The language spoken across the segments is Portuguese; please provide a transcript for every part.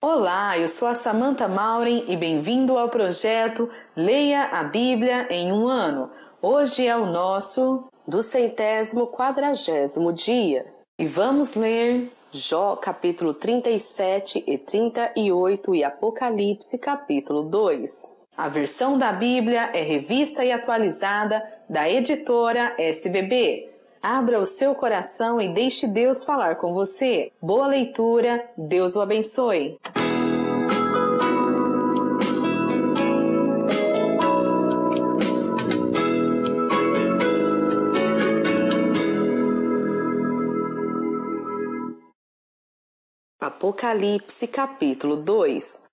Olá, eu sou a Samantha Mauren e bem-vindo ao projeto Leia a Bíblia em um Ano. Hoje é o nosso 240º dia e vamos ler Jó capítulo 37 e 38 e Apocalipse capítulo 2. A versão da Bíblia é revista e atualizada da editora SBB. Abra o seu coração e deixe Deus falar com você. Boa leitura, Deus o abençoe. Apocalipse capítulo 2.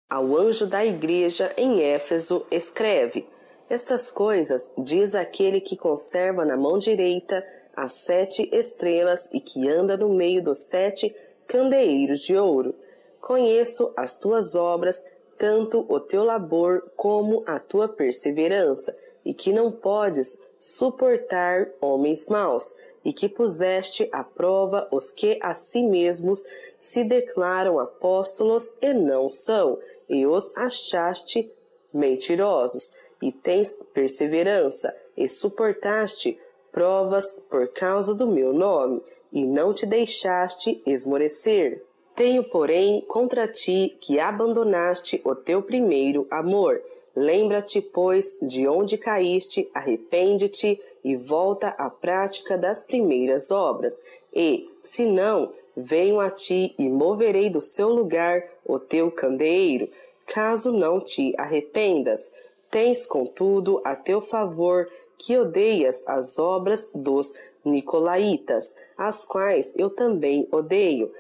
Ao anjo da igreja em Éfeso escreve: Estas coisas diz aquele que conserva na mão direita as 7 estrelas e que anda no meio dos 7 candeeiros de ouro. Conheço as tuas obras, tanto o teu labor como a tua perseverança, e que não podes suportar homens maus, e que puseste à prova os que a si mesmos se declaram apóstolos e não são, e os achaste mentirosos, e tens perseverança, e suportaste provas por causa do meu nome, e não te deixaste esmorecer. Tenho, porém, contra ti que abandonaste o teu primeiro amor. Lembra-te, pois, de onde caíste, arrepende-te e volta à prática das primeiras obras. E, se não, venho a ti e moverei do seu lugar o teu candeeiro, caso não te arrependas. Tens, contudo, a teu favor que odeias as obras dos nicolaítas, as quais eu também odeio.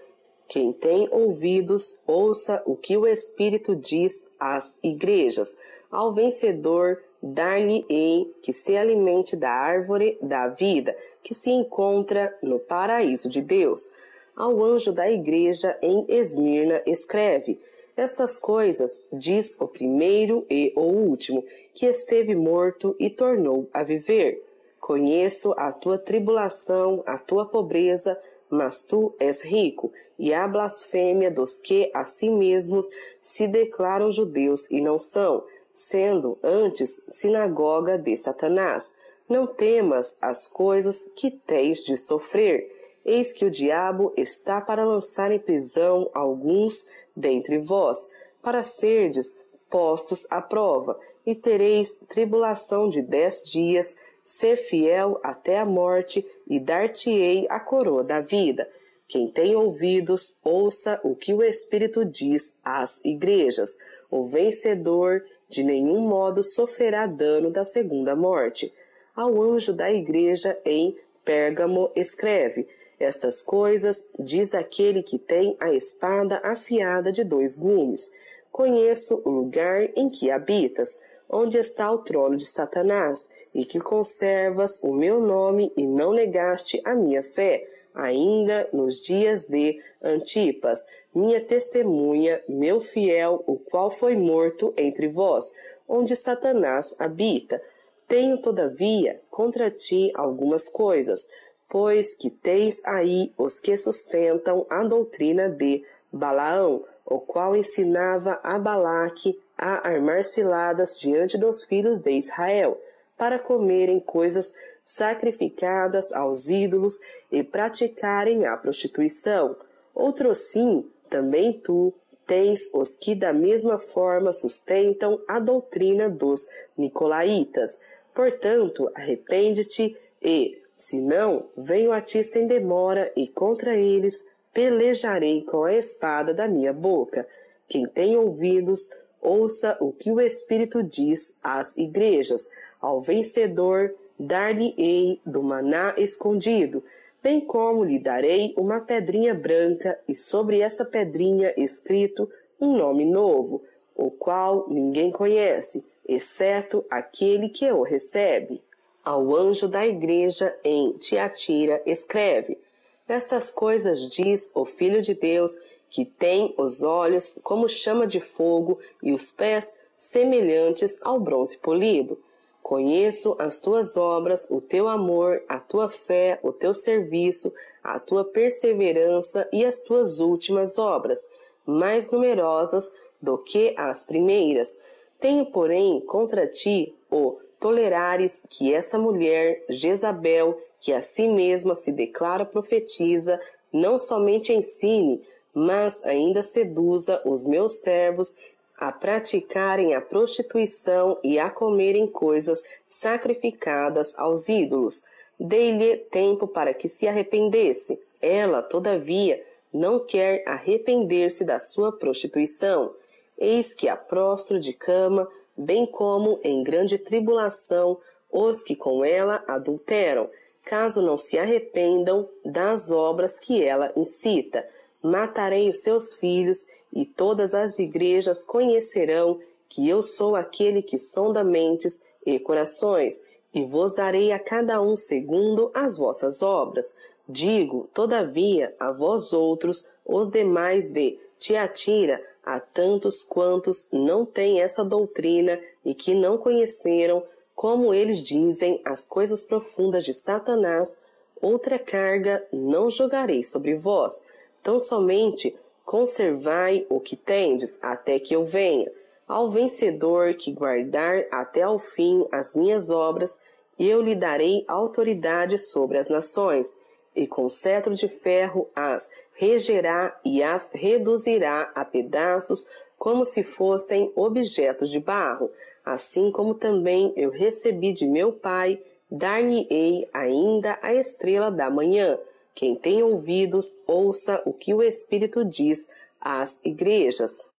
Quem tem ouvidos, ouça o que o Espírito diz às igrejas. Ao vencedor, dar-lhe-ei que se alimente da árvore da vida, que se encontra no paraíso de Deus. Ao anjo da igreja em Esmirna escreve: Estas coisas diz o primeiro e o último, que esteve morto e tornou a viver. Conheço a tua tribulação, a tua pobreza, mas tu és rico, e a blasfêmia dos que a si mesmos se declaram judeus e não são, sendo antes sinagoga de Satanás. Não temas as coisas que tens de sofrer. Eis que o diabo está para lançar em prisão alguns dentre vós, para serdes postos à prova, e tereis tribulação de 10 dias. Ser fiel até a morte, e dar-te-ei a coroa da vida. Quem tem ouvidos, ouça o que o Espírito diz às igrejas. O vencedor de nenhum modo sofrerá dano da segunda morte. Ao anjo da igreja em Pérgamo escreve: Estas coisas diz aquele que tem a espada afiada de 2 gumes. Conheço o lugar em que habitas, onde está o trono de Satanás, e que conservas o meu nome e não negaste a minha fé, ainda nos dias de Antipas, minha testemunha, meu fiel, o qual foi morto entre vós, onde Satanás habita. Tenho, todavia, contra ti algumas coisas, pois que tens aí os que sustentam a doutrina de Balaão, o qual ensinava a Balaque a armar ciladas diante dos filhos de Israel, para comerem coisas sacrificadas aos ídolos e praticarem a prostituição. Outro sim, também tu, tens os que da mesma forma sustentam a doutrina dos nicolaítas. Portanto, arrepende-te e, se não, venho a ti sem demora e contra eles pelejarei com a espada da minha boca. Quem tem ouvidos, ouça o que o Espírito diz às igrejas. Ao vencedor, dar-lhe-ei do maná escondido, bem como lhe darei uma pedrinha branca, e sobre essa pedrinha escrito um nome novo, o qual ninguém conhece, exceto aquele que o recebe. Ao anjo da igreja em Tiatira escreve: Estas coisas diz o Filho de Deus, que tem os olhos como chama de fogo e os pés semelhantes ao bronze polido. Conheço as tuas obras, o teu amor, a tua fé, o teu serviço, a tua perseverança e as tuas últimas obras. mais numerosas do que as primeiras. Tenho, porém, contra ti o tolerares que essa mulher, Jezabel, que a si mesma se declara profetiza, não somente ensine, mas ainda seduza os meus servos a praticarem a prostituição e a comerem coisas sacrificadas aos ídolos. Dei-lhe tempo para que se arrependesse. Ela, todavia, não quer arrepender-se da sua prostituição. Eis que a prostro de cama, bem como em grande tribulação os que com ela adulteram, caso não se arrependam das obras que ela incita. Matarei os seus filhos, e todas as igrejas conhecerão que eu sou aquele que sonda mentes e corações, e vos darei a cada um segundo as vossas obras. Digo, todavia, a vós outros, os demais de Tiatira, a tantos quantos não têm essa doutrina e que não conheceram, como eles dizem, as coisas profundas de Satanás, outra carga não jogarei sobre vós. Tão somente conservai o que tendes até que eu venha. Ao vencedor que guardar até ao fim as minhas obras, eu lhe darei autoridade sobre as nações, e com cetro de ferro as regerá e as reduzirá a pedaços como se fossem objetos de barro. Assim como também eu recebi de meu Pai, dar-lhe-ei ainda a estrela da manhã. Quem tem ouvidos, ouça o que o Espírito diz às igrejas.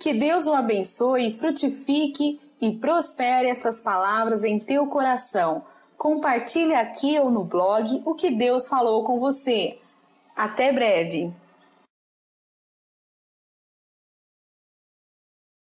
Que Deus o abençoe, frutifique e prospere estas palavras em teu coração. Compartilhe aqui ou no blog o que Deus falou com você. Até breve!